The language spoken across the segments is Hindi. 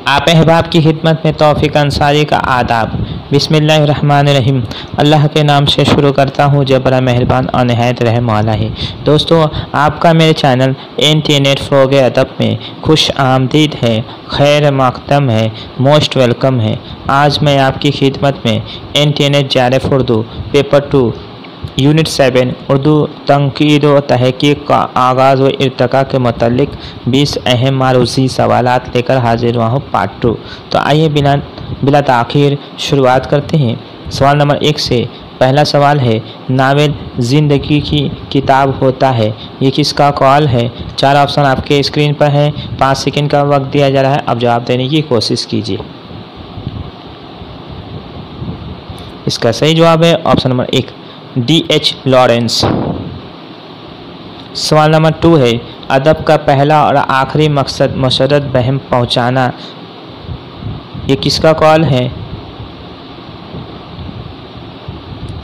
आप अहबाब की खिदमत में तौफ़ीक अंसारी का आदाब। बिस्मिल्लाहिर्रहमानिर्रहीम। अल्लाह के नाम से शुरू करता हूँ जो बड़ा मेहरबान और निहायत रहम वाला है। दोस्तों, आपका मेरे चैनल NT नेट फ़रोग़ अदब में खुश आमदीद है, खैर मक़दम है, मोस्ट वेलकम है। आज मैं आपकी खिदमत में NT net JRF Urdu paper 2 unit 7 Urdu तनकीद व तहक़ीक़ का आगाज़ व इर्तिक़ा के मुतल्लिक़ 20 अहम मारूज़ी सवालात लेकर हाजिर हुआ हूँ, पार्ट 2। तो आइए बिला ताख़ीर शुरुआत करते हैं। सवाल नंबर 1 से। पहला सवाल है, नावल ज़िंदगी की किताब होता है, ये किसका कौल है? 4 ऑप्शन आपके स्क्रीन पर हैं। 5 सेकंड का वक्त दिया जा रहा है, अब जवाब देने की कोशिश कीजिए। इसका सही जवाब है ऑप्शन नंबर 1, D.H. लॉरेंस। सवाल नंबर 2 है, अदब का पहला और आखिरी मकसद मुशर्रत बहम पहुँचाना, ये किसका कौल है?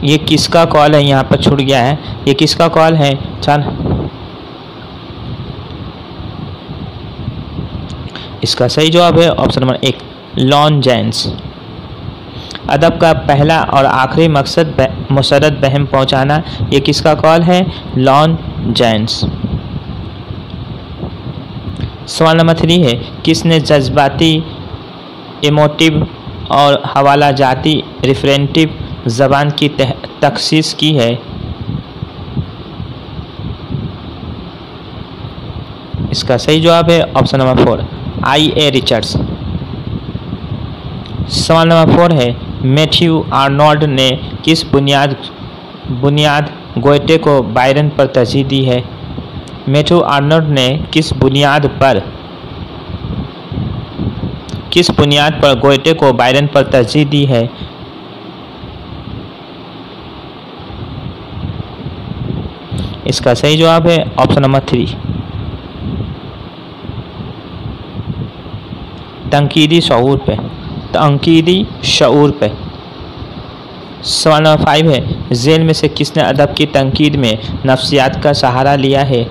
ये किसका कौल है? यहाँ पर छूट गया है, ये किसका कौल है? इसका सही जवाब है ऑप्शन नंबर 1, लॉन जेन्स। अदब का पहला और आखिरी मकसद मुशर्रत बहम पहुँचाना, ये किसका कौल है? Lawn gents. सवाल नंबर 3 है, किसने जज्बाती, इमोटिव और हवाला जाती रिफरेंटिव ज़बान की तखसीस की है? इसका सही जवाब है ऑप्शन नंबर 4, I.A. रिचर्ड्स। सवाल नंबर 4 है, मैथ्यू आर्नोल्ड ने किस बुनियाद गोएटे को बायरन पर तरजीह दी है? मैथ्यू आर्नोल्ड ने किस बुनियाद पर गोएटे को बायरन पर तरजीह दी है? इसका सही जवाब है ऑप्शन नंबर 3, तंकीदी शऊर पे। सवाल नंबर 5 है, ज़ेल में से किसने अदब की तनकीद में नफ्सियात का सहारा लिया है?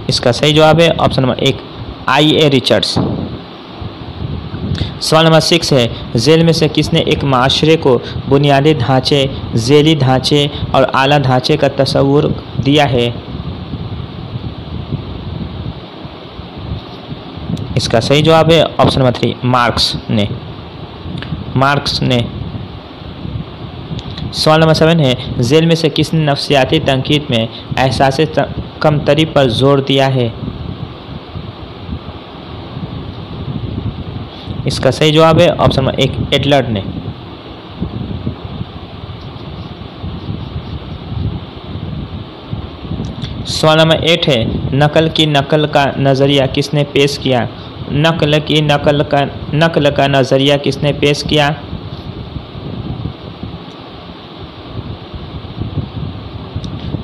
इसका सही जवाब है ऑप्शन नंबर 1, I.A. रिचर्ड्स। सवाल नंबर 6 है, ज़ेल में से किसने एक माशरे को बुनियादी ढांचे, ज़ेली ढांचे और आला ढांचे का तस्वुर दिया है? इसका सही जवाब है ऑप्शन नंबर 3, मार्क्स ने। सवाल नंबर 7 है, ज़ेल में से किसने नफ्सियाती तनकीद में एहसास कमतरी पर जोर दिया है? इसका सही जवाब है ऑप्शन नंबर 1, एडलर ने। सवाल नंबर 8 है, नकल का नज़रिया किसने पेश किया? नकल का नज़रिया किसने पेश किया?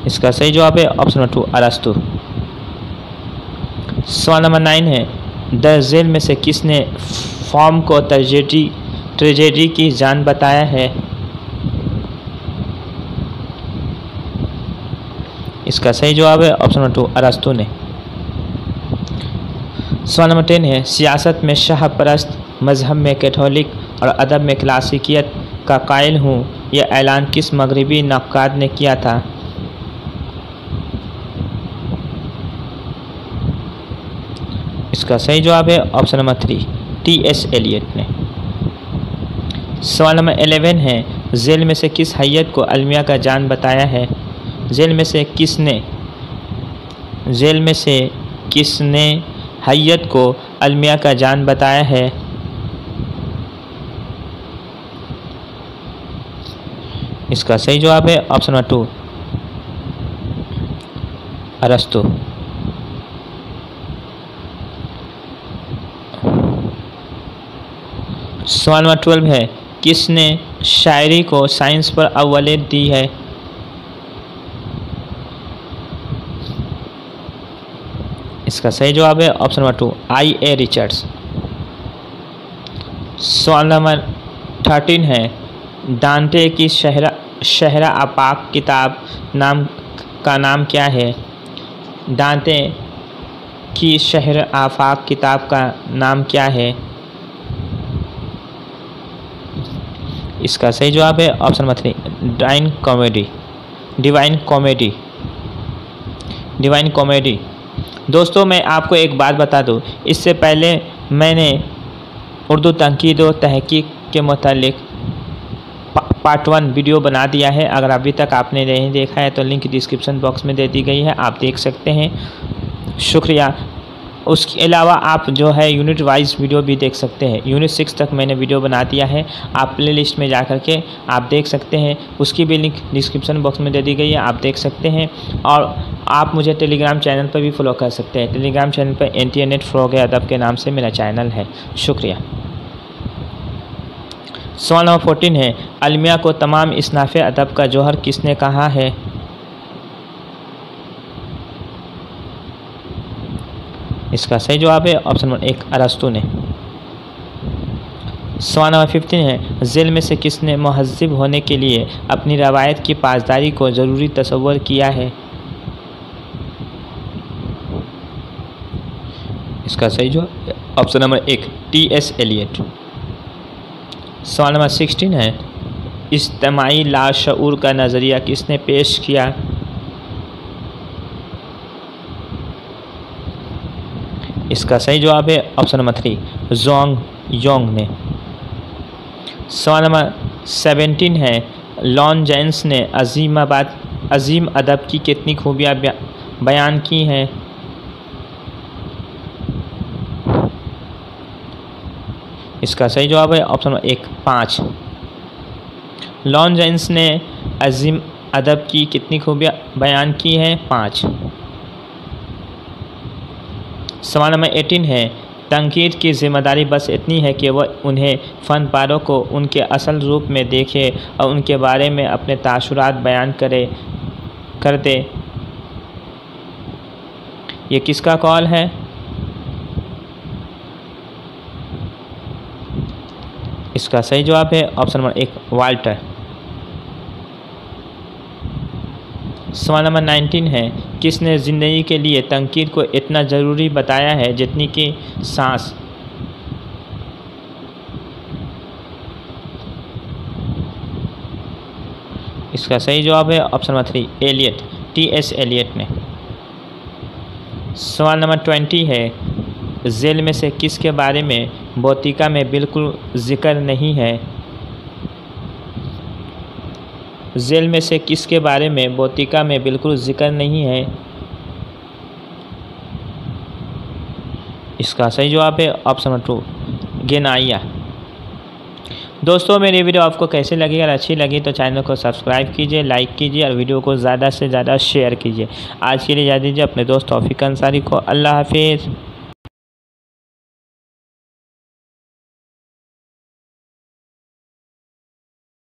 इसका सही जवाब है ऑप्शन नंबर 2, अरस्तु। सवाल नंबर 9 है, द ज़ेल में से किसने फॉर्म को ट्रेजेडी की जान बताया है? इसका सही जवाब है ऑप्शन नंबर 2, अरस्तु ने। सवाल नंबर 10 है, सियासत में शाह परस्त, मज़हब में कैथोलिक और अदब में क्लासिकियत का कायल हूँ, यह ऐलान किस मगरबी नक्काद ने किया था? इसका सही जवाब है ऑप्शन नंबर 3, T.S. एलियट ने। सवाल नंबर 11 है, ज़ेल में से किस हैयत को अलमिया का जान बताया है? ज़ेल में से किसने हैयत को अलमिया का जान बताया है? इसका सही जवाब है ऑप्शन नंबर 2, अरस्तु। सवाल नंबर 12 है, किसने शायरी को साइंस पर अव्वलियत दी है? इसका सही जवाब है ऑप्शन नंबर 2, I.A. रिचर्ड्स। सवाल नंबर 13 है, डांटे की शहरा आपाक किताब का नाम क्या है? डांटे की शहर आफाक किताब का नाम क्या है? इसका सही जवाब है ऑप्शन नंबर 3, डिवाइन कॉमेडी। दोस्तों मैं आपको एक बात बता दूं, इससे पहले मैंने उर्दू तनकीद व तहकीक के मुतालिक पार्ट 1 वीडियो बना दिया है। अगर अभी तक आपने नहीं देखा है तो लिंक डिस्क्रिप्शन बॉक्स में दे दी गई है, आप देख सकते हैं। शुक्रिया। उसके अलावा आप जो है यूनिट वाइज वीडियो भी देख सकते हैं। यूनिट 6 तक मैंने वीडियो बना दिया है, आप प्ले लिस्ट में जा कर के आप देख सकते हैं। उसकी भी लिंक डिस्क्रिप्शन बॉक्स में दे दी गई है, आप देख सकते हैं। और आप मुझे टेलीग्राम चैनल पर भी फॉलो कर सकते हैं। टेलीग्राम चैनल पर इंटरनेट फ़रोग़ अदब के नाम से मेरा चैनल है। शुक्रिया। सवाल नंबर 14 है, अलमिया को तमाम इस्नाफ़े अदब का जौहर किसने कहा है? इसका सही जवाब है ऑप्शन नंबर 1, अरस्तु ने। सवाल नंबर 15 है, ज़ेल में से किसने मुहज़्ज़िब होने के लिए अपनी रवायत की पासदारी को ज़रूरी तसव्वुर किया है? इसका सही जवाब ऑप्शन नंबर 1, T.S. एलियट। सवाल नंबर 16 है, इज्तिमाई लाशऊर का नज़रिया किसने पेश किया? इसका सही जवाब है ऑप्शन नंबर 3, ज़ोंग योंग ने। सवाल नंबर 17 है, लॉन जेन्स ने अज़ीम अदब की कितनी खूबियाँ बयान की हैं? इसका सही जवाब है ऑप्शन नंबर 1, 5। लॉन जेन्स ने अज़ीम अदब की कितनी खूबियाँ बयान की हैं? 5। सवाल नंबर 18 है, तनकीद की ज़िम्मेदारी बस इतनी है कि वह उन्हें फ़न पारों को उनके असल रूप में देखे और उनके बारे में अपने तासुरात बयान कर दे। ये किसका कॉल है? इसका सही जवाब है ऑप्शन नंबर 1, वाल्टर। सवाल नंबर 19 है, किसने ज़िंदगी के लिए तनकीद को इतना ज़रूरी बताया है जितनी कि सांस? इसका सही जवाब है option number 3, Elliott, T.S. Elliott ने। सवाल नंबर 20 है, ज़ेल में से किसके बारे में भौतिका में बिल्कुल ज़िक्र नहीं है? ज़ेल में से किसके बारे में भौतिका में बिल्कुल ज़िक्र नहीं है? इसका सही जवाब है ऑप्शन नंबर 2, गेनाइया। दोस्तों मेरी वीडियो आपको कैसे लगी? अगर अच्छी लगी तो चैनल को सब्सक्राइब कीजिए, लाइक कीजिए और वीडियो को ज़्यादा से ज़्यादा शेयर कीजिए। आज के लिए इजाज़त दीजिए अपने दोस्त तौफीक अंसारी को। अल्लाह हाफिज़।